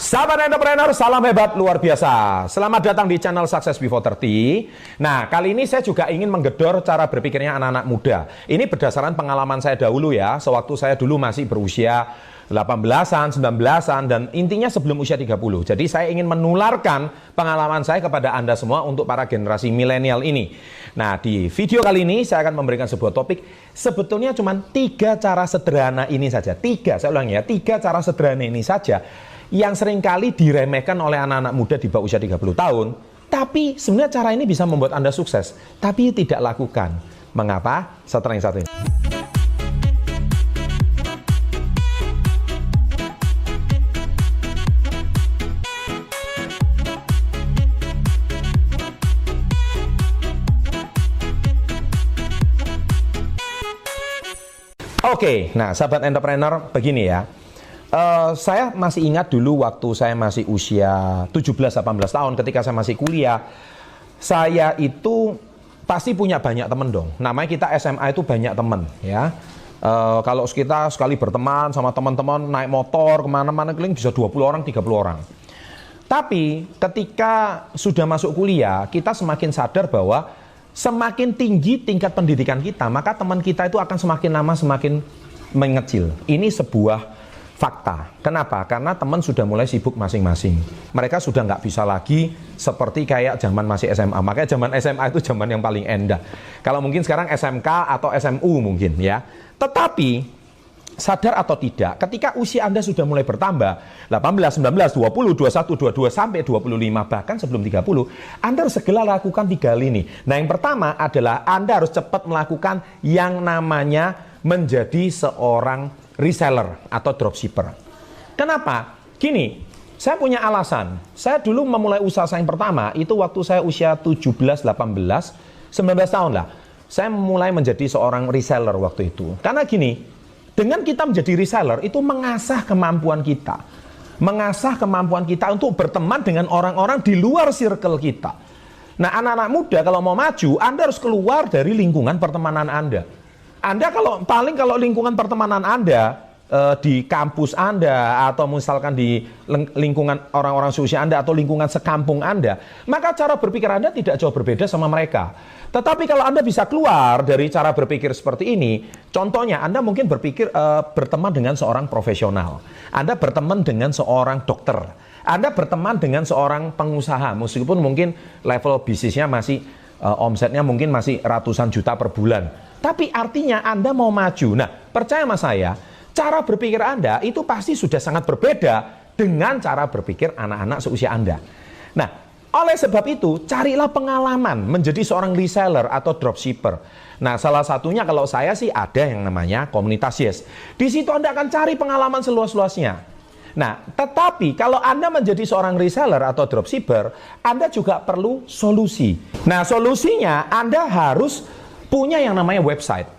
Sahabat entrepreneur, salam hebat luar biasa. Selamat datang di channel Success Before 30. Nah, kali ini saya juga ingin menggedor cara berpikirnya anak-anak muda. Ini berdasarkan pengalaman saya dahulu ya, sewaktu saya dulu masih berusia 18-an, 19-an, dan intinya sebelum usia 30. Jadi saya ingin menularkan pengalaman saya kepada Anda semua untuk para generasi milenial ini. Nah, di video kali ini saya akan memberikan sebuah topik. Sebetulnya cuma 3 cara sederhana ini saja. 3, saya ulang ya, 3 cara sederhana ini saja yang seringkali diremehkan oleh anak-anak muda di bawah usia 30 tahun. Tapi sebenarnya cara ini bisa membuat Anda sukses, tapi tidak lakukan. Mengapa? Setelah yang satu ini. Oke, nah sahabat entrepreneur, begini ya. Saya masih ingat dulu waktu saya masih usia 17-18 tahun ketika saya masih kuliah. Saya itu pasti punya banyak teman dong. Namanya kita SMA itu banyak teman ya. Kalau kita sekali berteman sama teman-teman naik motor kemana-mana keliling bisa 20 orang, 30 orang. Tapi ketika sudah masuk kuliah, kita semakin sadar bahwa semakin tinggi tingkat pendidikan kita, maka teman kita itu akan semakin lama semakin mengecil. Ini sebuah fakta. Kenapa? Karena teman sudah mulai sibuk masing-masing. Mereka sudah nggak bisa lagi seperti kayak zaman masih SMA. Makanya zaman SMA itu zaman yang paling indah. Kalau mungkin sekarang SMK atau SMU mungkin ya. Tetapi sadar atau tidak, ketika usia Anda sudah mulai bertambah, 18, 19, 20, 21, 22, sampai 25, bahkan sebelum 30, Anda harus segera lakukan 3 hal ini. Nah, yang pertama adalah Anda harus cepat melakukan yang namanya menjadi seorang reseller atau dropshipper. Kenapa? Gini, saya punya alasan. Saya dulu memulai usaha saya yang pertama, itu waktu saya usia 17, 18, 19 tahun lah. Saya mulai menjadi seorang reseller waktu itu. Karena gini, dengan kita menjadi reseller itu mengasah kemampuan kita. Mengasah kemampuan kita untuk berteman dengan orang-orang di luar circle kita. Nah, anak-anak muda kalau mau maju, Anda harus keluar dari lingkungan pertemanan Anda. Anda kalau lingkungan pertemanan Anda di kampus Anda atau misalkan di lingkungan orang-orang seusia Anda atau lingkungan sekampung Anda, maka cara berpikir Anda tidak jauh berbeda sama mereka. Tetapi kalau Anda bisa keluar dari cara berpikir seperti ini, contohnya Anda mungkin berpikir berteman dengan seorang profesional, Anda berteman dengan seorang dokter, Anda berteman dengan seorang pengusaha, meskipun mungkin level bisnisnya masih omsetnya mungkin masih ratusan juta per bulan. Tapi artinya Anda mau maju. Nah, percaya sama saya, cara berpikir Anda itu pasti sudah sangat berbeda dengan cara berpikir anak-anak seusia Anda. Nah, oleh sebab itu, carilah pengalaman menjadi seorang reseller atau dropshipper. Nah, salah satunya kalau saya sih ada yang namanya komunitas Yes. Di situ Anda akan cari pengalaman seluas-luasnya. Nah, tetapi kalau Anda menjadi seorang reseller atau dropshipper, Anda juga perlu solusi. Nah, solusinya Anda harus punya yang namanya website.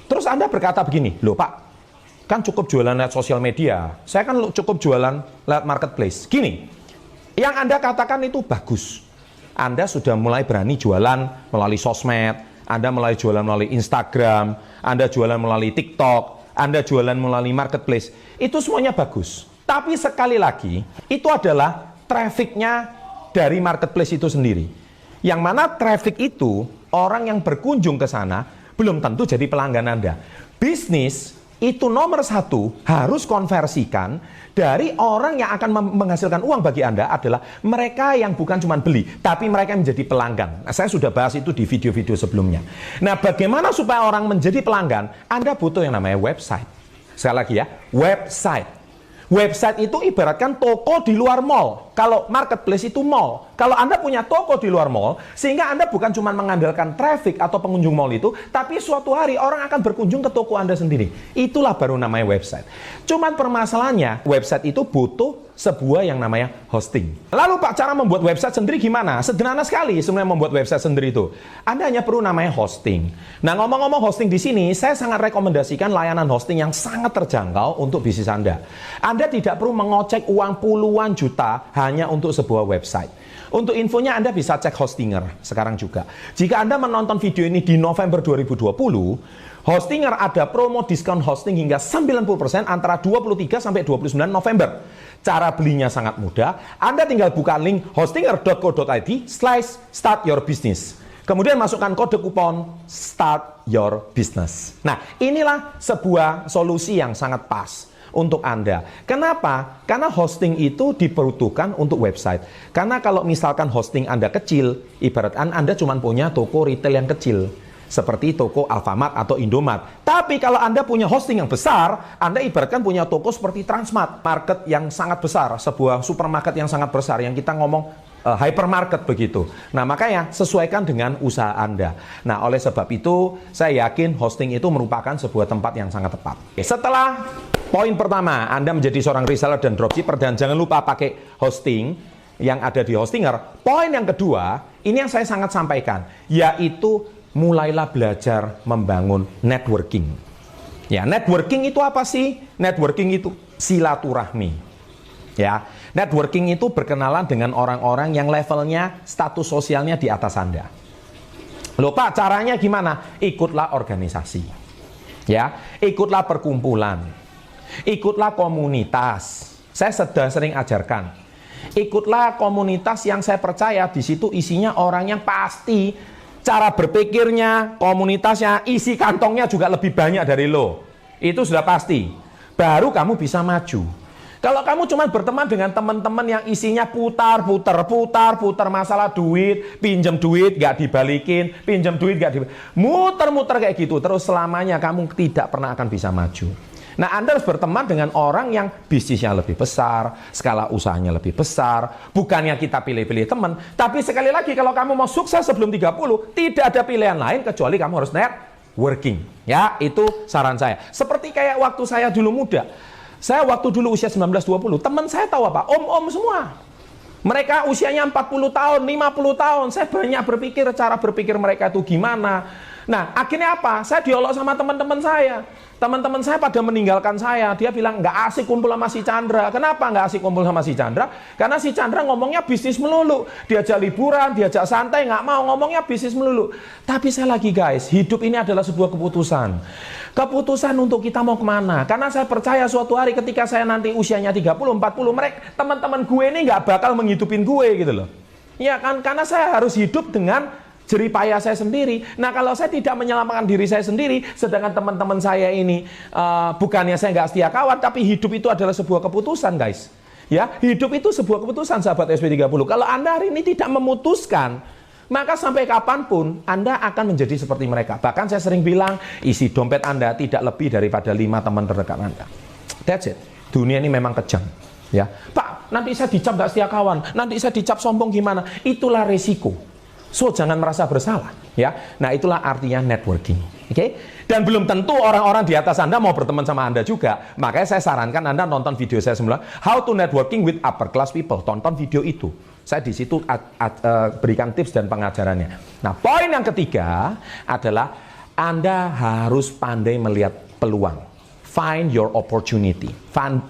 Terus Anda berkata begini, loh Pak, kan cukup jualan lewat sosial media, saya kan cukup jualan lewat marketplace. Gini, yang Anda katakan itu bagus. Anda sudah mulai berani jualan melalui sosmed, Anda mulai jualan melalui Instagram, Anda jualan melalui TikTok, Anda jualan melalui marketplace. Itu semuanya bagus. Tapi sekali lagi, itu adalah trafficnya dari marketplace itu sendiri. Yang mana traffic itu, orang yang berkunjung ke sana, belum tentu jadi pelanggan Anda. Bisnis itu nomor 1 harus konversikan dari orang yang akan menghasilkan uang bagi Anda adalah mereka yang bukan cuma beli, tapi mereka yang menjadi pelanggan. Nah, saya sudah bahas itu di video-video sebelumnya. Nah, bagaimana supaya orang menjadi pelanggan? Anda butuh yang namanya website. Sekali lagi ya, website. Website itu ibaratkan toko di luar mall. Kalau marketplace itu mall. Kalau Anda punya toko di luar mall, sehingga Anda bukan cuma mengandalkan traffic atau pengunjung mall itu, tapi suatu hari orang akan berkunjung ke toko Anda sendiri. Itulah baru namanya website. Cuman permasalahannya, website itu butuh sebuah yang namanya hosting. Lalu Pak, cara membuat website sendiri gimana? Sederhana sekali sebenarnya membuat website sendiri itu. Anda hanya perlu namanya hosting. Nah, ngomong-ngomong hosting di sini, saya sangat rekomendasikan layanan hosting yang sangat terjangkau untuk bisnis Anda. Anda tidak perlu mengocek uang puluhan juta hanya untuk sebuah website. Untuk infonya Anda bisa cek Hostinger sekarang juga. Jika Anda menonton video ini di November 2020, Hostinger ada promo diskon hosting hingga 90% antara 23 sampai 29 November. Cara belinya sangat mudah. Anda tinggal buka link hostinger.co.id/startyourbusiness. Kemudian masukkan kode kupon Start Your Business. Nah, inilah sebuah solusi yang sangat pas untuk Anda. Kenapa? Karena hosting itu diperuntukkan untuk website. Karena kalau misalkan hosting Anda kecil, ibaratkan Anda cuma punya toko retail yang kecil, seperti toko Alfamart atau Indomart. Tapi kalau Anda punya hosting yang besar, Anda ibaratkan punya toko seperti Transmart, market yang sangat besar, sebuah supermarket yang sangat besar, yang kita ngomong hypermarket begitu. Nah, makanya sesuaikan dengan usaha Anda. Nah, oleh sebab itu, saya yakin hosting itu merupakan sebuah tempat yang sangat tepat. Setelah poin pertama, Anda menjadi seorang reseller dan dropshipper, dan jangan lupa pakai hosting yang ada di Hostinger. Poin yang kedua, ini yang saya sangat sampaikan, yaitu mulailah belajar membangun networking. Ya, networking itu apa sih? Networking itu silaturahmi. Ya, networking itu berkenalan dengan orang-orang yang levelnya, status sosialnya di atas Anda. Loh Pak, caranya gimana? Ikutlah organisasi. Ya, ikutlah perkumpulan. Ikutlah komunitas. Saya sudah sering ajarkan. Ikutlah komunitas yang saya percaya di situ isinya orang yang pasti cara berpikirnya, komunitasnya, isi kantongnya juga lebih banyak dari lo. Itu sudah pasti. Baru kamu bisa maju. Kalau kamu cuma berteman dengan teman-teman yang isinya putar masalah duit, pinjam duit gak dibalikin, pinjam duit gak dibalikin, muter-muter kayak gitu, terus selamanya kamu tidak pernah akan bisa maju. Nah, Anda harus berteman dengan orang yang bisnisnya lebih besar, skala usahanya lebih besar. Bukannya kita pilih-pilih teman, tapi sekali lagi kalau kamu mau sukses sebelum 30, tidak ada pilihan lain kecuali kamu harus networking. Ya, itu saran saya. Seperti kayak waktu saya dulu muda. Saya waktu dulu usia 19-20, teman saya tahu apa? Om-om semua. Mereka usianya 40 tahun, 50 tahun. Saya banyak berpikir, cara berpikir mereka itu gimana. Nah, akhirnya apa? Saya dialog sama teman-teman saya. Teman-teman saya pada meninggalkan saya. Dia bilang, nggak asik kumpul sama si Chandra. Kenapa nggak asik kumpul sama si Chandra? Karena si Chandra ngomongnya bisnis melulu. Diajak liburan, diajak santai, nggak mau, ngomongnya bisnis melulu. Tapi saya lagi guys, hidup ini adalah sebuah keputusan. Keputusan untuk kita mau kemana. Karena saya percaya suatu hari ketika saya nanti usianya 30, 40, mereka teman-teman gue ini nggak bakal menghidupin gue gitu loh. Ya kan, karena saya harus hidup dengan jeripaya saya sendiri. Nah, kalau saya tidak menyelamatkan diri saya sendiri, sedangkan teman-teman saya ini bukannya saya nggak setia kawan, tapi hidup itu adalah sebuah keputusan, guys. Ya, hidup itu sebuah keputusan, sahabat SP30. Kalau Anda hari ini tidak memutuskan, maka sampai kapanpun Anda akan menjadi seperti mereka. Bahkan saya sering bilang, isi dompet Anda tidak lebih daripada 5 teman terdekat Anda. That's it. Dunia ini memang kejam. Ya, Pak, nanti saya dicap nggak setia kawan, nanti saya dicap sombong gimana? Itulah resiko. So, jangan merasa bersalah, ya. Nah, itulah artinya networking, oke? Dan belum tentu orang-orang di atas Anda mau berteman sama Anda juga. Makanya saya sarankan Anda nonton video saya semula, How to Networking with Upper Class People. Tonton video itu. Saya di situ berikan tips dan pengajarannya. Nah, poin yang ketiga adalah Anda harus pandai melihat peluang. Find your opportunity.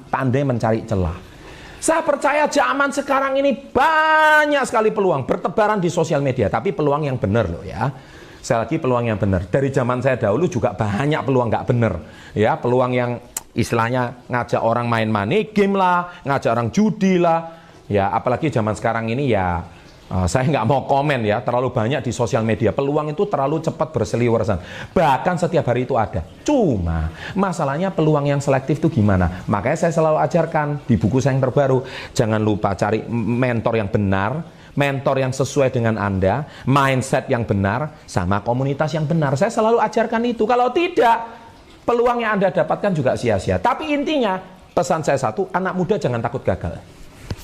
Pandai mencari celah. Saya percaya zaman sekarang ini banyak sekali peluang bertebaran di sosial media, tapi peluang yang benar loh ya. Saya lagi peluang yang benar. Dari zaman saya dahulu juga banyak peluang nggak benar. Ya, peluang yang istilahnya ngajak orang main money game lah, ngajak orang judi lah. Ya, apalagi zaman sekarang ini ya saya nggak mau komen ya, terlalu banyak di sosial media. Peluang itu terlalu cepat berseliweran. Bahkan setiap hari itu ada. Cuma masalahnya peluang yang selektif itu gimana? Makanya saya selalu ajarkan di buku saya yang terbaru, jangan lupa cari mentor yang benar, mentor yang sesuai dengan Anda, mindset yang benar, sama komunitas yang benar. Saya selalu ajarkan itu. Kalau tidak, peluang yang Anda dapatkan juga sia-sia. Tapi intinya, pesan saya satu, anak muda jangan takut gagal.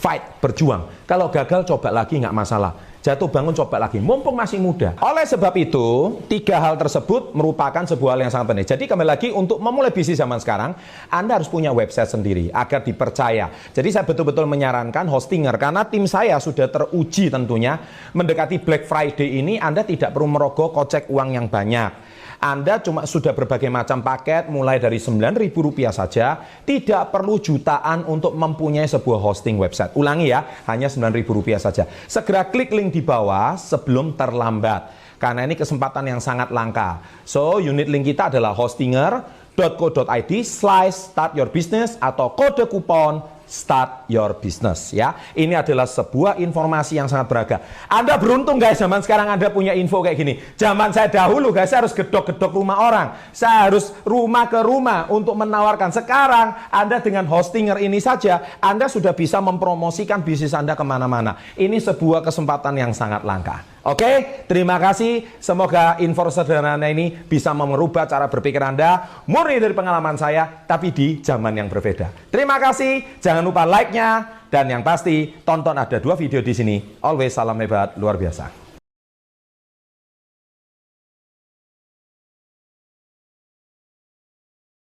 Fight, berjuang. Kalau gagal, coba lagi, nggak masalah. Jatuh bangun, coba lagi. Mumpung masih muda. Oleh sebab itu, 3 hal tersebut merupakan sebuah hal yang sangat penting. Jadi kembali lagi, untuk memulai bisnis zaman sekarang, Anda harus punya website sendiri, agar dipercaya. Jadi saya betul-betul menyarankan Hostinger, karena tim saya sudah teruji tentunya. Mendekati Black Friday ini, Anda tidak perlu merogoh kocek uang yang banyak. Anda cuma sudah berbagai macam paket mulai dari Rp9.000 saja, tidak perlu jutaan untuk mempunyai sebuah hosting website. Ulangi ya, hanya Rp9.000 saja. Segera klik link di bawah sebelum terlambat. Karena ini kesempatan yang sangat langka. So, unit link kita adalah hostinger.co.id/startyourbusiness atau kode kupon Start Your Business ya. Ini adalah sebuah informasi yang sangat berharga. Anda beruntung guys, zaman sekarang Anda punya info kayak gini. Zaman saya dahulu guys, saya harus gedok-gedok rumah orang. Saya harus rumah ke rumah untuk menawarkan. Sekarang Anda dengan hostinger ini saja, Anda sudah bisa mempromosikan bisnis Anda kemana-mana. Ini sebuah kesempatan yang sangat langka. Oke, terima kasih. Semoga info sederhana ini bisa merubah cara berpikir Anda. Murni dari pengalaman saya, tapi di zaman yang berbeda. Terima kasih. Jangan lupa like-nya. Dan yang pasti, tonton ada 2 video di sini. Always salam hebat, luar biasa.